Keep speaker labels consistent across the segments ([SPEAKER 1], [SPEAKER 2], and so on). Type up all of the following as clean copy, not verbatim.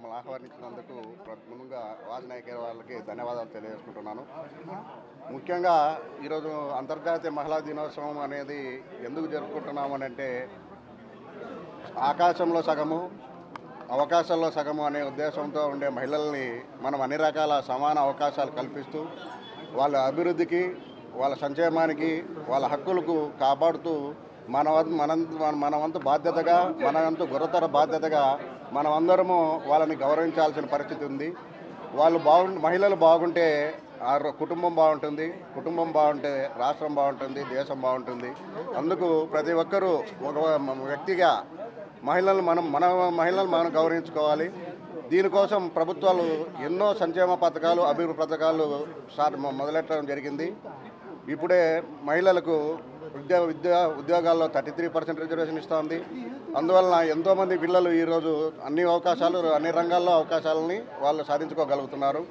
[SPEAKER 1] మమ్మల్ని ఆహ్వానించినందుకు ముందుగా వాజనాయక వాళ్ళకి ధన్యవాదాలు తెలియజేసుకుంటున్నాను. ముఖ్యంగా ఈరోజు అంతర్జాతీయ మహిళా దినోత్సవం అనేది ఎందుకు జరుపుకుంటున్నామని అంటే ఆకాశంలో సగము అవకాశాల్లో సగము అనే ఉద్దేశంతో ఉండే మహిళల్ని మనం అన్ని రకాల సమాన అవకాశాలు కల్పిస్తూ వాళ్ళ అభివృద్ధికి, వాళ్ళ సంక్షేమానికి, వాళ్ళ హక్కులకు కాపాడుతూ మన వంతు బాధ్యతగా, మన వంతు గురుతర బాధ్యతగా మనమందరము వాళ్ళని గౌరవించాల్సిన పరిస్థితి ఉంది. వాళ్ళు మహిళలు బాగుంటే కుటుంబం బాగుంటుంది, కుటుంబం బాగుంటే రాష్ట్రం బాగుంటుంది, దేశం బాగుంటుంది. అందుకు ప్రతి ఒక్కరూ ఒక వ్యక్తిగా మన మహిళలను మనం గౌరవించుకోవాలి. దీనికోసం ప్రభుత్వాలు ఎన్నో సంక్షేమ పథకాలు, అభివృద్ధి పథకాలు మొదలెట్టడం జరిగింది. ఇప్పుడే మహిళలకు ఉద్యోగాల్లో 33% రిజర్వేషన్ ఇస్తోంది. అందువలన ఎంతోమంది పిల్లలు ఈరోజు అన్ని రంగాల్లో అవకాశాలని వాళ్ళు సాధించుకోగలుగుతున్నారు.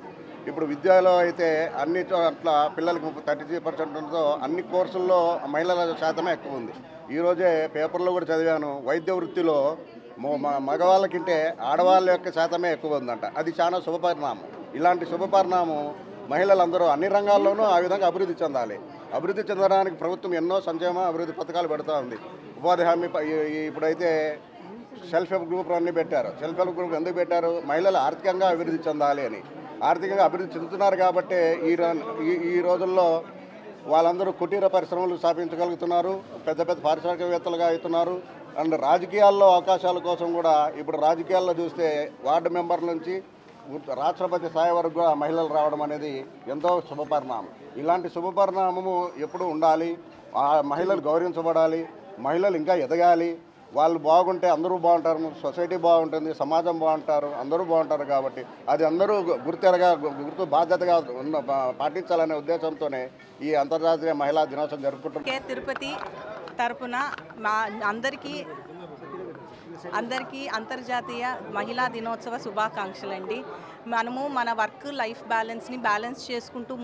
[SPEAKER 1] ఇప్పుడు విద్యలో అయితే అన్ని చోట్ల పిల్లలకు 33%తో అన్ని కోర్సుల్లో మహిళల శాతమే ఎక్కువ ఉంది. ఈరోజే పేపర్లో కూడా చదివాను, వైద్య వృత్తిలో మగవాళ్ళకింటే ఆడవాళ్ళ యొక్క శాతమే ఎక్కువ ఉందంట. అది చాలా శుభపరిణామం. ఇలాంటి శుభపరిణామం మహిళలందరూ అన్ని రంగాల్లోనూ ఆ విధంగా అభివృద్ధి చెందాలి. అభివృద్ధి చెందడానికి ప్రభుత్వం ఎన్నో సంక్షేమ అభివృద్ధి పథకాలు పెడుతూ ఉంది. ఉపాధి హామీ ఇప్పుడైతే సెల్ఫ్ హెల్ప్ గ్రూప్ అన్నీ పెట్టారు. సెల్ఫ్ హెల్ప్ గ్రూప్ ఎందుకు పెట్టారు? మహిళలు ఆర్థికంగా అభివృద్ధి చెందాలి అని. ఆర్థికంగా అభివృద్ధి చెందుతున్నారు కాబట్టి ఈ రోజుల్లో వాళ్ళందరూ కుటీర పరిశ్రమలు స్థాపించగలుగుతున్నారు, పెద్ద పెద్ద పారిశ్రామికవేత్తలుగా అవుతున్నారు. అండ్ రాజకీయాల్లో అవకాశాల కోసం కూడా ఇప్పుడు రాజకీయాల్లో చూస్తే వార్డు మెంబర్ నుంచి రాష్ట్రపతి స్థాయి వరకు కూడా మహిళలు రావడం అనేది ఎంతో శుభపరిణామం. ఇలాంటి శుభపరిణామము ఎప్పుడూ ఉండాలి. ఆ మహిళలు గౌరవించబడాలి, మహిళలు ఇంకా ఎదగాలి. వాళ్ళు బాగుంటే అందరూ బాగుంటారు, సొసైటీ బాగుంటుంది, సమాజం బాగుంటారు, అందరూ బాగుంటారు. కాబట్టి అది అందరూ గుర్తు బాధ్యతగా పాటించాలనే ఉద్దేశంతోనే ఈ అంతర్జాతీయ మహిళా దినోత్సవం జరుపుకుంటున్నాం.
[SPEAKER 2] తిరుపతి తరపున మా అందరికీ అంతర్జాతీయ మహిళా దినోత్సవ శుభాకాంక్షలండి. మనము మన వర్క్ లైఫ్ బ్యాలెన్స్ చేసుకుంటూ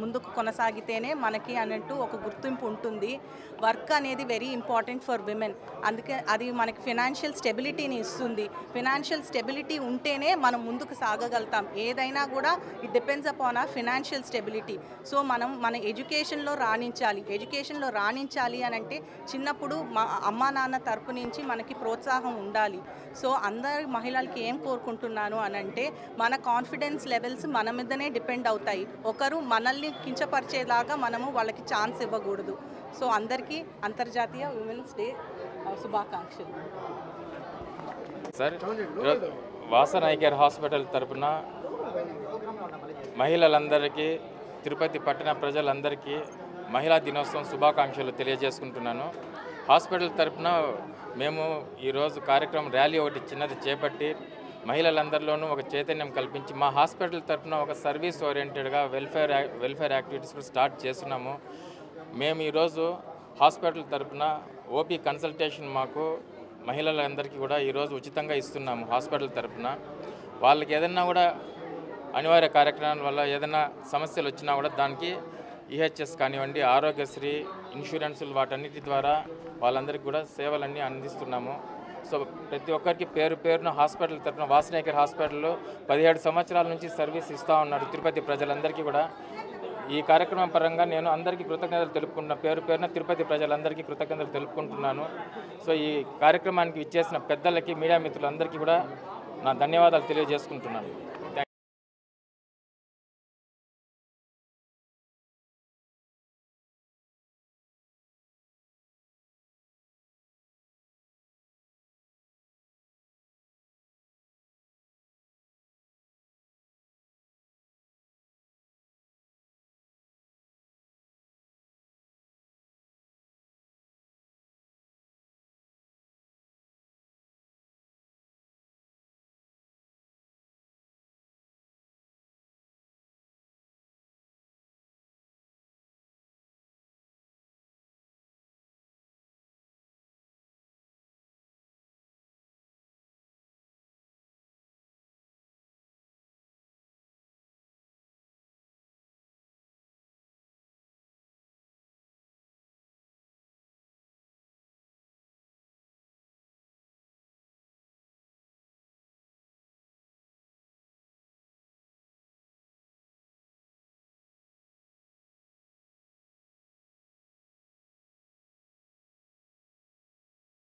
[SPEAKER 2] ముందుకు కొనసాగితేనే మనకి అన్నట్టు ఒక గుర్తింపు ఉంటుంది. వర్క్ అనేది వెరీ ఇంపార్టెంట్ ఫర్ విమెన్. అందుకే అది మనకి ఫినాన్షియల్ స్టెబిలిటీని ఇస్తుంది. ఫినాన్షియల్ స్టెబిలిటీ ఉంటేనే మనం ముందుకు సాగగలుగుతాం. ఏదైనా కూడా ఇట్ డిపెండ్స్ అపాన్ ఆ ఫినాన్షియల్ స్టెబిలిటీ. సో మన ఎడ్యుకేషన్లో రాణించాలి అని అంటే చిన్నప్పుడు మా అమ్మా నాన్న తరపు నుంచి మనకి ప్రోత్సాహం ఉండాలి. సో అందరి మహిళలకి ఏం కోరుకుంటున్నాను అని అంటే మన కాన్ఫిడెన్స్ లెవెల్స్ మన మీదనే డిపెండ్ అవుతాయి. ఒకరు మనల్ని కించపరిచేలాగా మనము వాళ్ళకి ఛాన్స్ ఇవ్వకూడదు. సో అందరికీ అంతర్జాతీయ విమెన్స్ డే శుభాకాంక్షలు.
[SPEAKER 3] సార్, వాసనాయకర్ హాస్పిటల్ తరపున మహిళలందరికీ, తిరుపతి పట్టణ ప్రజలందరికీ మహిళా దినోత్సవం శుభాకాంక్షలు తెలియజేసుకుంటున్నాను. హాస్పిటల్ తరపున మేము ఈరోజు కార్యక్రమం ర్యాలీ ఒకటి చిన్నది చేపట్టి మహిళలందరిలోనూ ఒక చైతన్యం కల్పించి మా హాస్పిటల్ తరపున ఒక సర్వీస్ ఓరియంటెడ్గా వెల్ఫేర్ యాక్టివిటీస్ స్టార్ట్ చేస్తున్నాము. మేము ఈరోజు హాస్పిటల్ తరపున ఓపీ కన్సల్టేషన్ మాకు మహిళలందరికీ కూడా ఈరోజు ఉచితంగా ఇస్తున్నాము. హాస్పిటల్ తరపున వాళ్ళకి ఏదైనా కూడా అనివార్య కార్యక్రమాల వల్ల ఏదైనా సమస్యలు వచ్చినా కూడా దానికి ఈహెచ్ఎస్ కానివ్వండి, ఆరోగ్యశ్రీ, ఇన్సూరెన్సులు వాటన్నిటి ద్వారా వాళ్ళందరికీ కూడా సేవలన్నీ అందిస్తున్నాము. సో ప్రతి ఒక్కరికి పేరున హాస్పిటల్ తరపున వాసనాయకర్ హాస్పిటల్లో 17 సంవత్సరాల నుంచి సర్వీస్ ఇస్తూ ఉన్నారు తిరుపతి ప్రజలందరికీ కూడా. ఈ కార్యక్రమం పరంగా నేను అందరికీ కృతజ్ఞతలు తెలుపుకుంటున్నాను. పేరున తిరుపతి ప్రజలందరికీ కృతజ్ఞతలు తెలుపుకుంటున్నాను. సో ఈ కార్యక్రమానికి ఇచ్చేసిన పెద్దలకి, మీడియా మిత్రులందరికీ కూడా నా ధన్యవాదాలు తెలియజేసుకుంటున్నాను.